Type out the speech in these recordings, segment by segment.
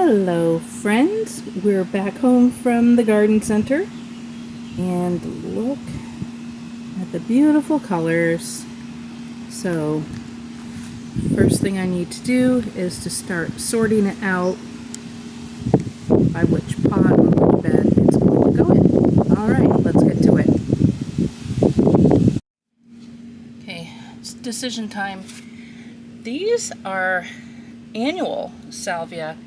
Hello friends, we're back home from the garden center and look at the beautiful colors. So first thing I need to do is to start sorting it out by which pot or which bed it's going to go in. Alright, let's get to it. Okay, it's decision time. These are annual salvia,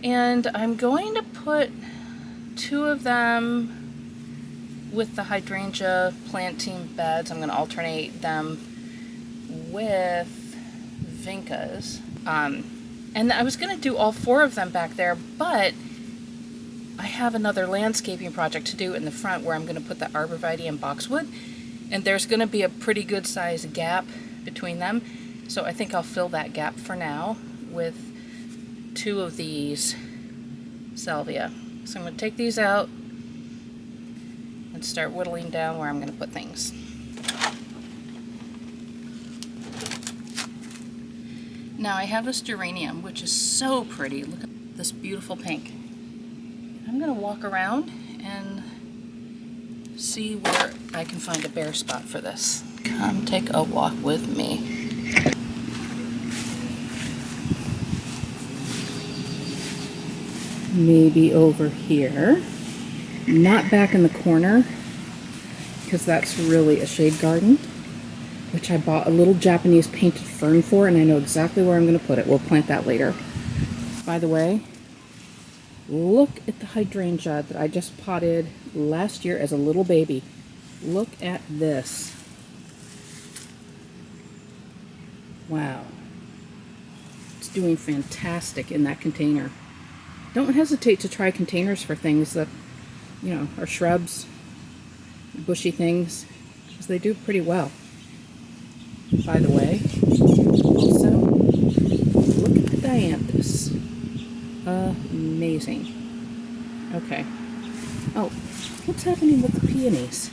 and I'm going to put 2 of them with the hydrangea planting beds. I'm going to alternate them with vincas, and I was going to do all 4 of them back there, but I have another landscaping project to do in the front where I'm going to put the arborvitae and boxwood, and there's going to be a pretty good sized gap between them. So I think I'll fill that gap for now with 2 of these salvia. So I'm going to take these out and start whittling down where I'm going to put things. Now I have this geranium, which is so pretty. Look at this beautiful pink. I'm going to walk around and see where I can find a bare spot for this. Come take a walk with me. Maybe over here, not back in the corner, because that's really a shade garden, which I bought a little Japanese painted fern for, and I know exactly where I'm going to put it. We'll plant that later. By the way, look at the hydrangea that I just potted last year as a little baby. Look at this. Wow. It's doing fantastic in that container. Don't hesitate to try containers for things that, you know, are shrubs, bushy things, because they do pretty well. By the way, also, look at the dianthus. Amazing. Okay. Oh, what's happening with the peonies?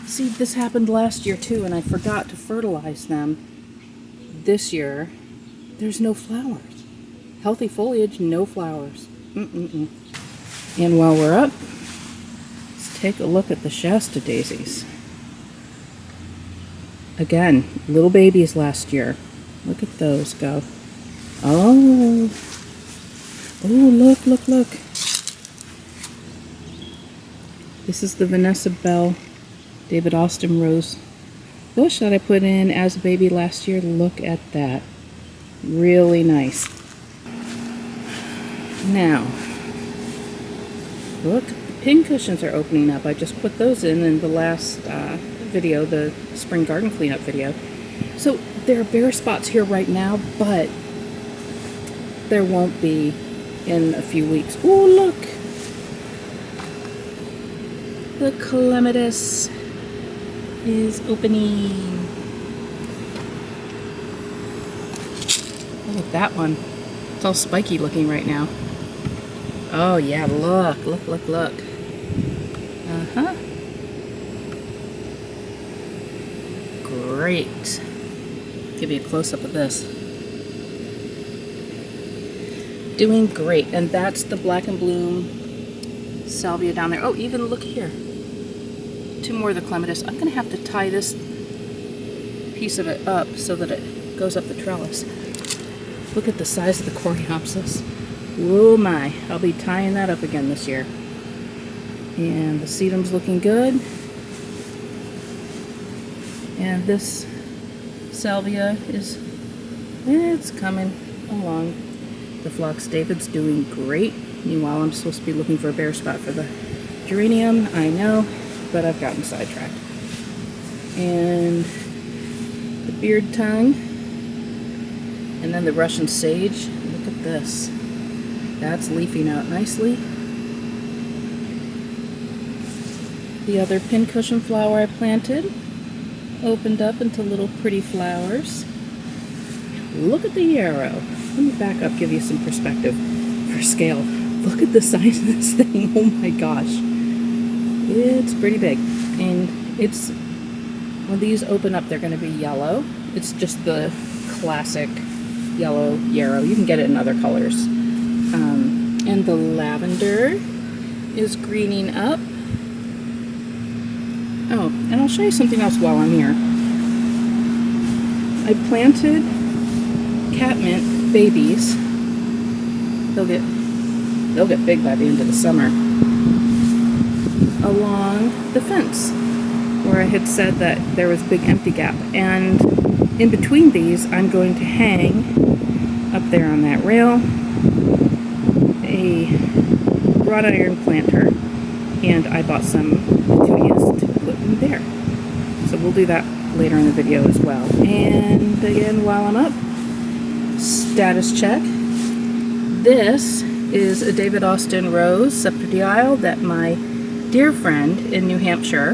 See, this happened last year too, and I forgot to fertilize them. This year, there's no flowers. Healthy foliage, no flowers. And while we're up, let's take a look at the Shasta daisies. Again, little babies last year. Look at those go. Oh, look. This is the Vanessa Bell David Austin rose bush that I put in as a baby last year. Look at that. Really nice. Now, look, the pin cushions are opening up. I just put those in the last video, the spring garden cleanup video. So there are bare spots here right now, but there won't be in a few weeks. Oh, look! The clematis is opening. Look at that one. It's all spiky looking right now. Oh yeah, look. Uh-huh. Great. Give you a close-up of this. Doing great. And that's the black and bloom salvia down there. Oh, even look here. 2 more of the clematis. I'm gonna have to tie this piece of it up so that it goes up the trellis. Look at the size of the coreopsis. Oh my, I'll be tying that up again this year. And the sedum's looking good. And this salvia it's coming along. The phlox David's doing great. Meanwhile, I'm supposed to be looking for a bare spot for the geranium, I know, but I've gotten sidetracked. And the beard tongue. And then the Russian sage. Look at this. That's leafing out nicely. The other pincushion flower I planted opened up into little pretty flowers. Look at the yarrow. Let me back up, give you some perspective for scale. Look at the size of this thing. Oh my gosh. It's pretty big. And when these open up, they're going to be yellow. It's just the classic yellow yarrow. You can get it in other colors. And the lavender is greening up. Oh, and I'll show you something else while I'm here. I planted catmint babies. They'll get big by the end of the summer. Along the fence, where I had said that there was a big empty gap. And in between these, I'm going to hang up there on that rail a wrought iron planter, and I bought some petunias to put in there. So we'll do that later in the video as well. And again, while I'm up, status check. This is a David Austin Rose Scepter that my dear friend in New Hampshire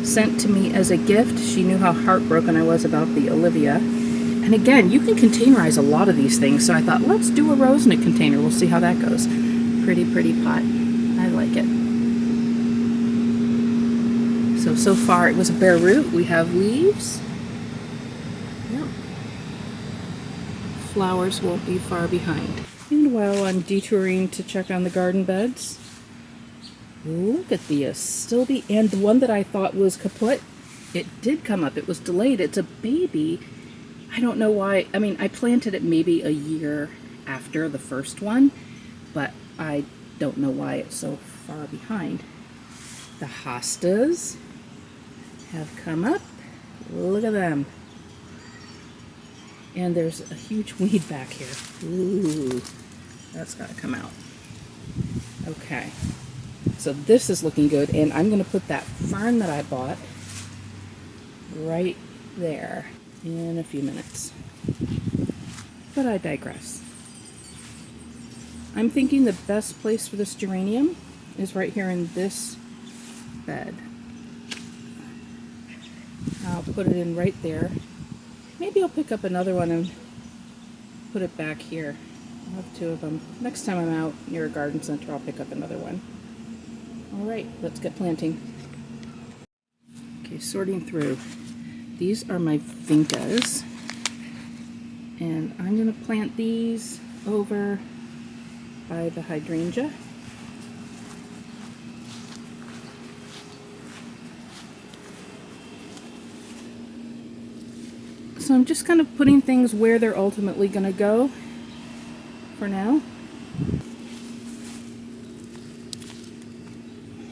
sent to me as a gift. She knew how heartbroken I was about the Olivia. And again, you can containerize a lot of these things, so I thought, let's do a rose in a container. We'll see how that goes. Pretty, pretty pot. I like it. So far it was a bare root. We have leaves. Yep. Flowers won't be far behind. And while I'm detouring to check on the garden beds, look at the astilbe. And the one that I thought was kaput, it did come up. It was delayed. It's a baby. I don't know why. I mean, I planted it maybe a year after the first one, but I don't know why it's so far behind. The hostas have come up. Look at them. And there's a huge weed back here. Ooh, that's got to come out. Okay, so this is looking good, and I'm going to put that fern that I bought right there in a few minutes. But I digress. I'm thinking the best place for this geranium is right here in this bed. I'll put it in right there. Maybe I'll pick up another one and put it back here. I'll have two of them. Next time I'm out near a garden center, I'll pick up another one. Alright, let's get planting. Okay, sorting through. These are my vincas. And I'm going to plant these over by the hydrangea. So I'm just kind of putting things where they're ultimately going to go for now.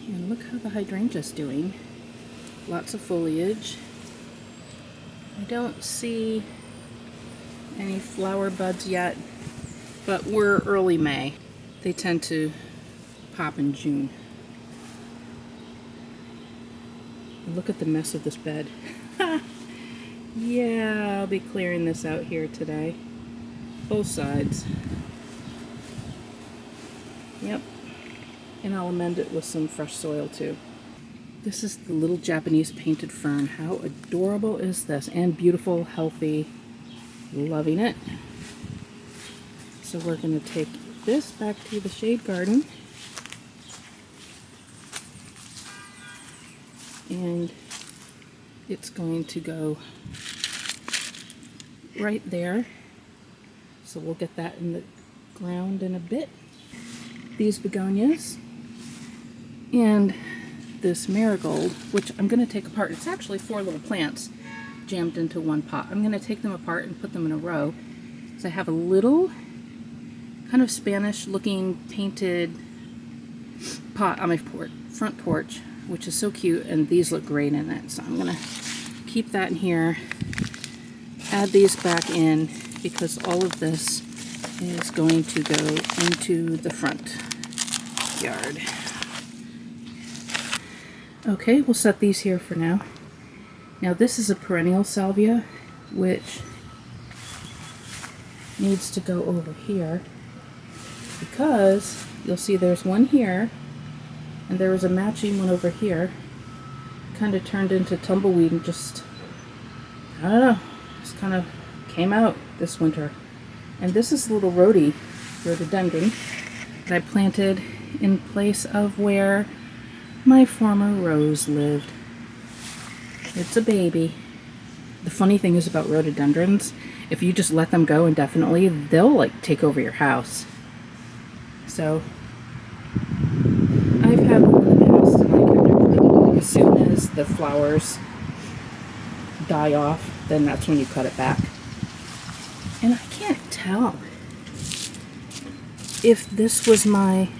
And look how the hydrangea's doing. Lots of foliage. I don't see any flower buds yet, but we're early May. They tend to pop in June. And look at the mess of this bed. Yeah, I'll be clearing this out here today. Both sides. Yep. And I'll amend it with some fresh soil too. This is the little Japanese painted fern. How adorable is this? And beautiful, healthy. Loving it. So we're going to take this back to the shade garden. And it's going to go right there. So we'll get that in the ground in a bit. These begonias and this marigold, which I'm going to take apart. It's actually 4 little plants jammed into one pot. I'm going to take them apart and put them in a row. So I have a little kind of Spanish looking painted pot on my front porch, which is so cute, and these look great in it. So I'm going to keep that in here, add these back in, because all of this is going to go into the front yard. Okay, we'll set these here for now. Now this is a perennial salvia, which needs to go over here, because you'll see there's one here, and there was a matching one over here. Kind of turned into tumbleweed and just, I don't know, just kind of came out this winter. And this is a little rhododendron that I planted in place of where my former rose lived. It's a baby. The funny thing is about rhododendrons, if you just let them go indefinitely, they'll like take over your house. So I've had one in the past and I kept it pretty. Like as soon as the flowers die off, then that's when you cut it back. And I can't tell if this was my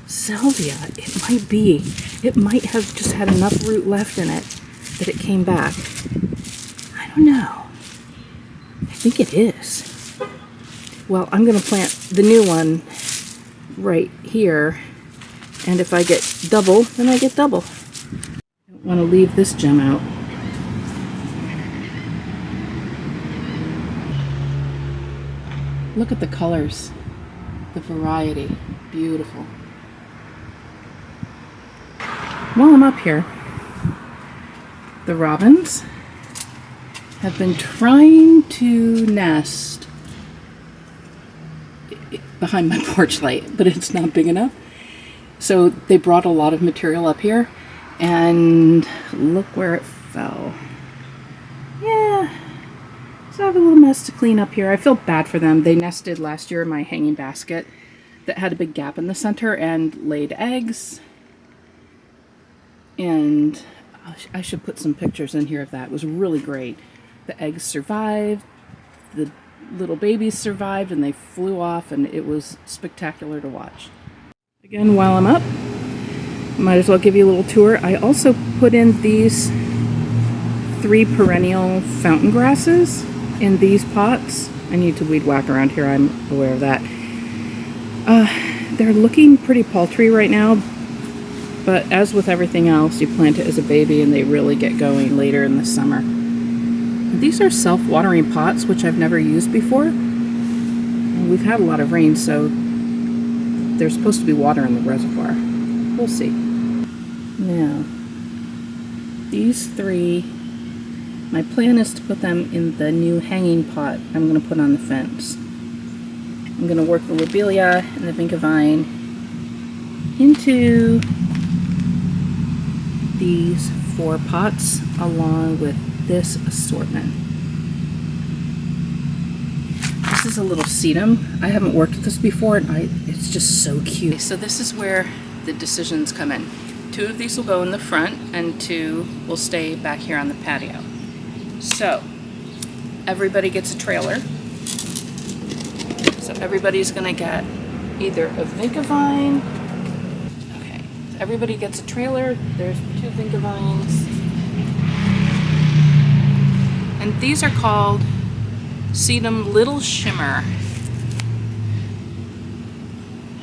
salvia. It might be. It might have just had enough root left in it that it came back. I don't know. I think it is. Well, I'm going to plant the new one right here. And if I get double, then I get double. I don't want to leave this gem out. Look at the colors. The variety. Beautiful. While I'm up here, the robins have been trying to nest behind my porch light, but it's not big enough. So they brought a lot of material up here, and look where it fell. Yeah, so I have a little mess to clean up here. I feel bad for them. They nested last year in my hanging basket that had a big gap in the center and laid eggs. And I should put some pictures in here of that. It was really great. The eggs survived, the little babies survived, and they flew off, and it was spectacular to watch. Again, while I'm up, might as well give you a little tour. I also put in these 3 perennial fountain grasses in these pots. I need to weed whack around here, I'm aware of that. They're looking pretty paltry right now, but as with everything else, you plant it as a baby and they really get going later in the summer. These are self-watering pots, which I've never used before. And we've had a lot of rain, so there's supposed to be water in the reservoir. We'll see. Now, these 3, my plan is to put them in the new hanging pot I'm going to put on the fence. I'm going to work the lobelia and the vinca vine into these 4 pots along with this assortment. This is a little sedum. I haven't worked with this before, and it's just so cute. So this is where the decisions come in. 2 of these will go in the front and 2 will stay back here on the patio. So everybody gets a trailer. So everybody's gonna get either a vinca vine. Okay, so everybody gets a trailer. There's 2 vinca vines. And these are called Sedum Little Shimmer.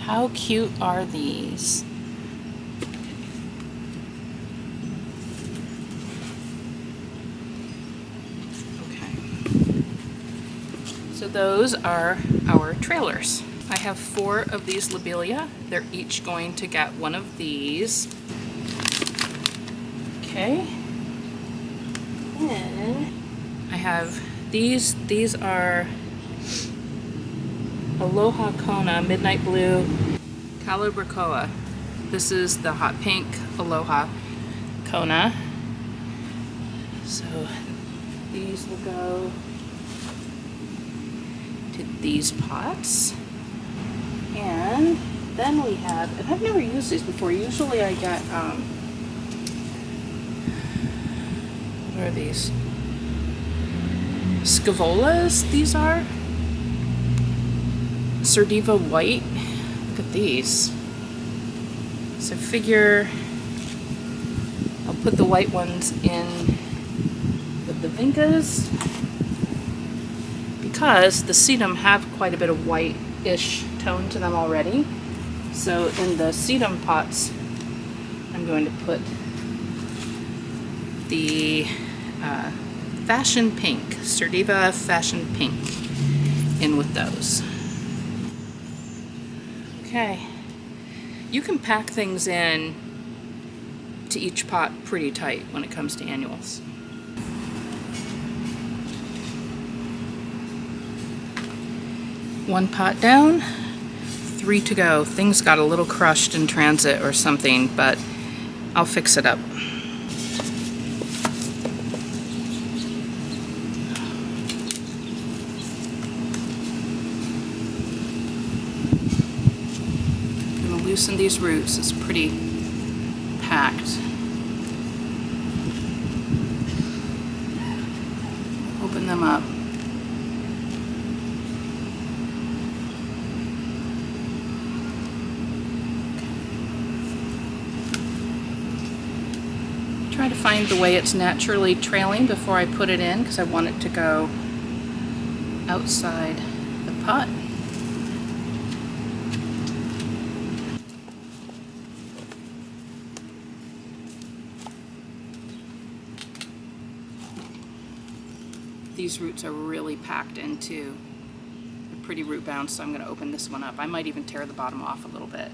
How cute are these? Okay. So those are our trailers. I have 4 of these lobelia. They're each going to get one of these. Okay. And I have these are Aloha Kona, Midnight Blue, Calibracoa. This is the hot pink Aloha Kona. So these will go to these pots. And then we have, and I've never used these before. Usually I get, what are these? Scavolas, these are. Cerdiva white. Look at these. So figure I'll put the white ones in with the vincas because the sedum have quite a bit of white-ish tone to them already. So in the sedum pots, I'm going to put the Fashion Pink, Cerdiva Fashion Pink in with those. Okay, you can pack things in to each pot pretty tight when it comes to annuals. One pot down, 3 to go. Things got a little crushed in transit or something, but I'll fix it up. loosen these roots. It's pretty packed. Open them up. Try to find the way it's naturally trailing before I put it in, because I want it to go outside the pot. These roots are really packed into a pretty root bounce, so I'm going to open this one up. I might even tear the bottom off a little bit.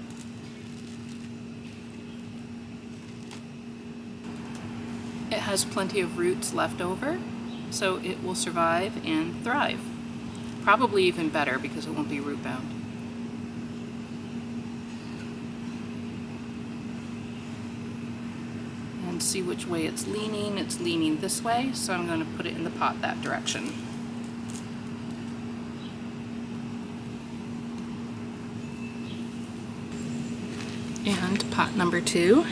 It has plenty of roots left over, so it will survive and thrive. Probably even better because it won't be root bound. And see which way it's leaning. It's leaning this way, so I'm going to put it in the pot that direction. And pot number 2,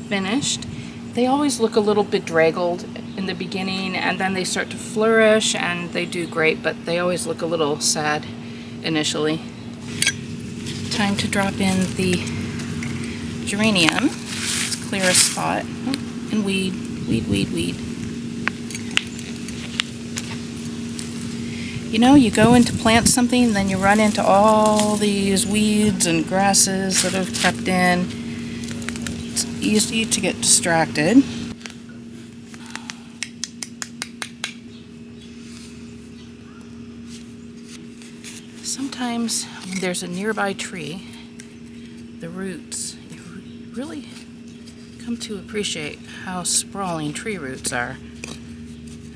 finished. They always look a little bedraggled in the beginning, and then they start to flourish and they do great, but they always look a little sad initially. Time to drop in the geranium. Let's clear a spot. And weed. You know, you go in to plant something, and then you run into all these weeds and grasses that have crept in. It's easy to get distracted. Sometimes when there's a nearby tree, the roots, you really come to appreciate how sprawling tree roots are.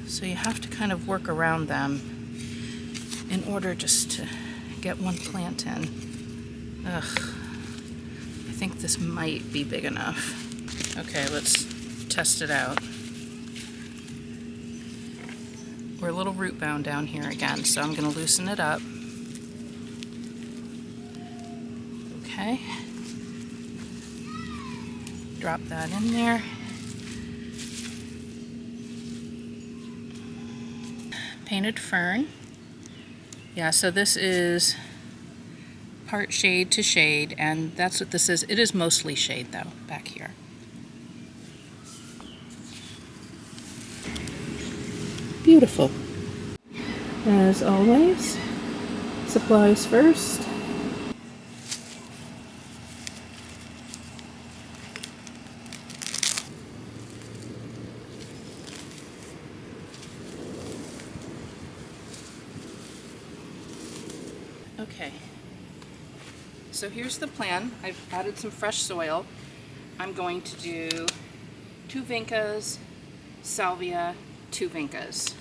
So you have to kind of work around them in order just to get one plant in. Ugh. I think this might be big enough. Okay, let's test it out. We're a little root bound down here again, so I'm going to loosen it up. Okay. Drop that in there. Painted fern. Yeah, so this is part shade to shade, and that's what this is. It is mostly shade, though, back here. Beautiful. As always, supplies first. Okay, so here's the plan. I've added some fresh soil. I'm going to do 2 vincas, salvia, 2 vincas.